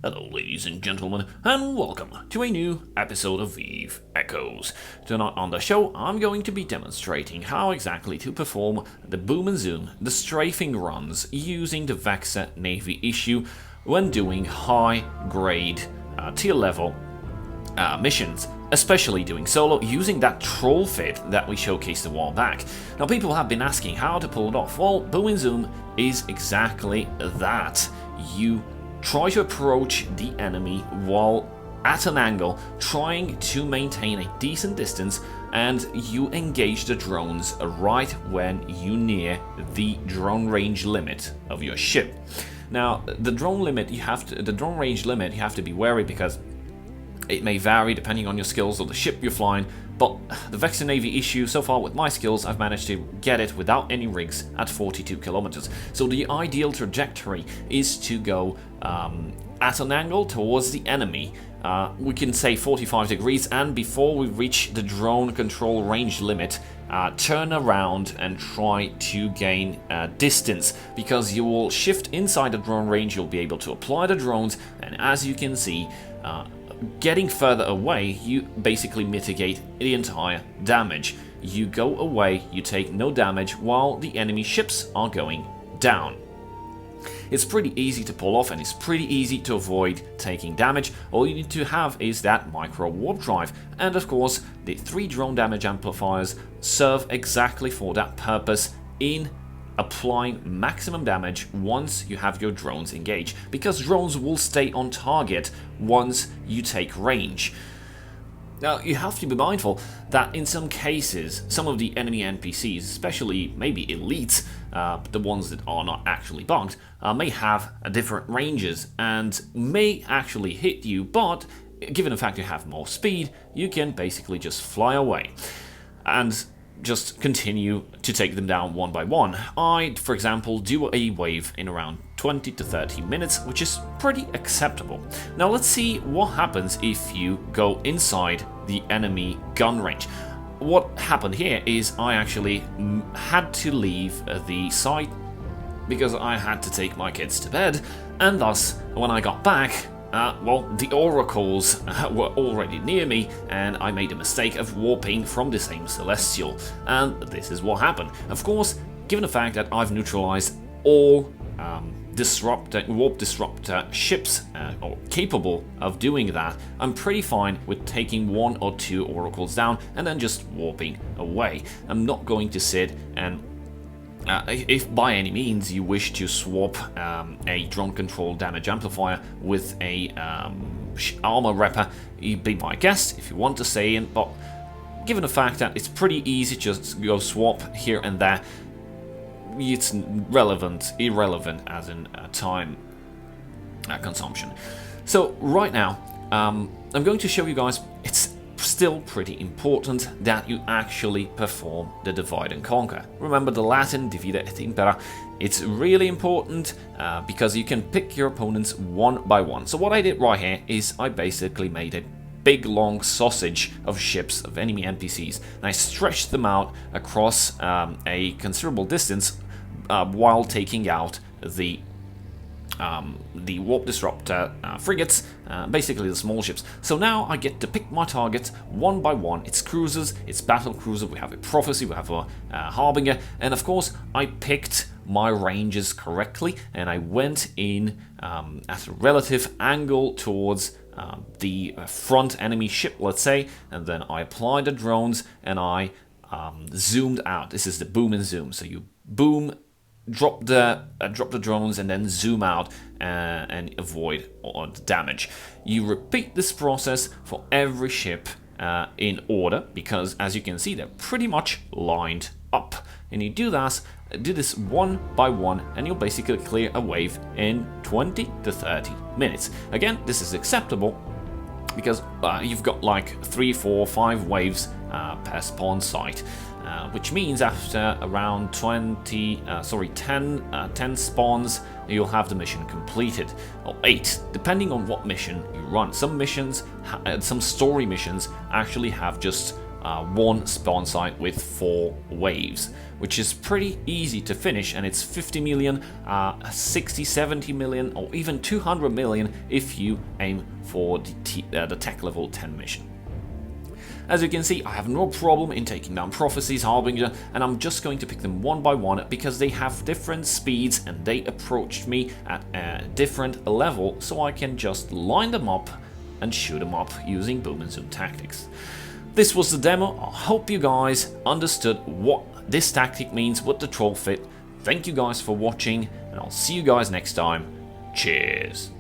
Hello ladies and gentlemen, and welcome to a new episode of Eve Echoes. Tonight on the show, I'm going to be demonstrating how exactly to perform the boom and zoom, the strafing runs using the Vexor Navy Issue when doing high-grade tier level missions, especially doing solo using that troll fit that we showcased a while back. Now people have been asking how to pull it off. Well, boom and zoom is exactly that. You try to approach the enemy while at an angle, trying to maintain a decent distance, and you engage the drones right when you near the drone range limit of your ship. Now, the drone range limit, you have to be wary because it may vary depending on your skills or the ship you're flying, but the Vexor Navy Issue, so far with my skills, I've managed to get it without any rigs at 42 kilometers. So the ideal trajectory is to go at an angle towards the enemy. We can say 45 degrees, and before we reach the drone control range limit, turn around and try to gain distance, because you will shift inside the drone range, you'll be able to apply the drones, and as you can see, getting further away, you basically mitigate the entire damage. You go away, you take no damage, while the enemy ships are going down. It's pretty easy to pull off, and it's pretty easy to avoid taking damage. All you need to have is that micro warp drive, and of course the 3 drone damage amplifiers serve exactly for that purpose in applying maximum damage once you have your drones engaged, because drones will stay on target once you take range. Now, you have to be mindful that in some cases, some of the enemy NPCs, especially maybe elites, the ones that are not actually bugged, may have different ranges and may actually hit you, but given the fact you have more speed, you can basically just fly away and just continue to take them down one by one. I, for example, do a wave in around 20 to 30 minutes, which is pretty acceptable. Now let's see what happens if you go inside the enemy gun range. What happened here is I actually had to leave the site because I had to take my kids to bed, and thus when I got back, well, the oracles were already near me, and I made a mistake of warping from the same celestial, and this is what happened. Of course, given the fact that I've neutralized all warp disruptor ships or capable of doing that, I'm pretty fine with taking 1 or 2 oracles down and then just warping away. I'm not going to sit and if by any means you wish to swap a drone control damage amplifier with a armor repper, you'd be my guest if you want to say it, but given the fact that it's pretty easy to just go swap here and there, it's irrelevant as in time consumption. So right now, I'm going to show you guys, it's still pretty important that you actually perform the divide and conquer. Remember the Latin divide et impera. It's really important because you can pick your opponents one by one. So what I did right here is I basically made a big long sausage of ships, of enemy NPCs, and I stretched them out across a considerable distance while taking out the warp disruptor frigates, basically the small ships. So now I get to pick my targets one by one. It's cruisers, it's battle cruiser, we have a prophecy, we have a harbinger, and of course I picked my ranges correctly, and I went in at a relative angle towards the front enemy ship, let's say, and then I applied the drones and I zoomed out. This is the boom and zoom. So you boom, drop the drones, and then zoom out and avoid all the damage. You repeat this process for every ship in order, because as you can see, they're pretty much lined up. And you do this one by one, and you'll basically clear a wave in 20 to 30 minutes. Again, this is acceptable because you've got like 3, 4, 5 waves per spawn site. Which means after around 10 spawns, you'll have the mission completed, or 8, depending on what mission you run. Some missions, some story missions, actually have just one spawn site with 4 waves, which is pretty easy to finish, and it's 50 million, 60, 70 million, or even 200 million if you aim for the tech level 10 mission. As you can see, I have no problem in taking down Prophecies, Harbinger, and I'm just going to pick them one by one because they have different speeds and they approached me at a different level, so I can just line them up and shoot them up using boom and zoom tactics. This was the demo. I hope you guys understood what this tactic means, what the troll fit. Thank you guys for watching, and I'll see you guys next time. Cheers!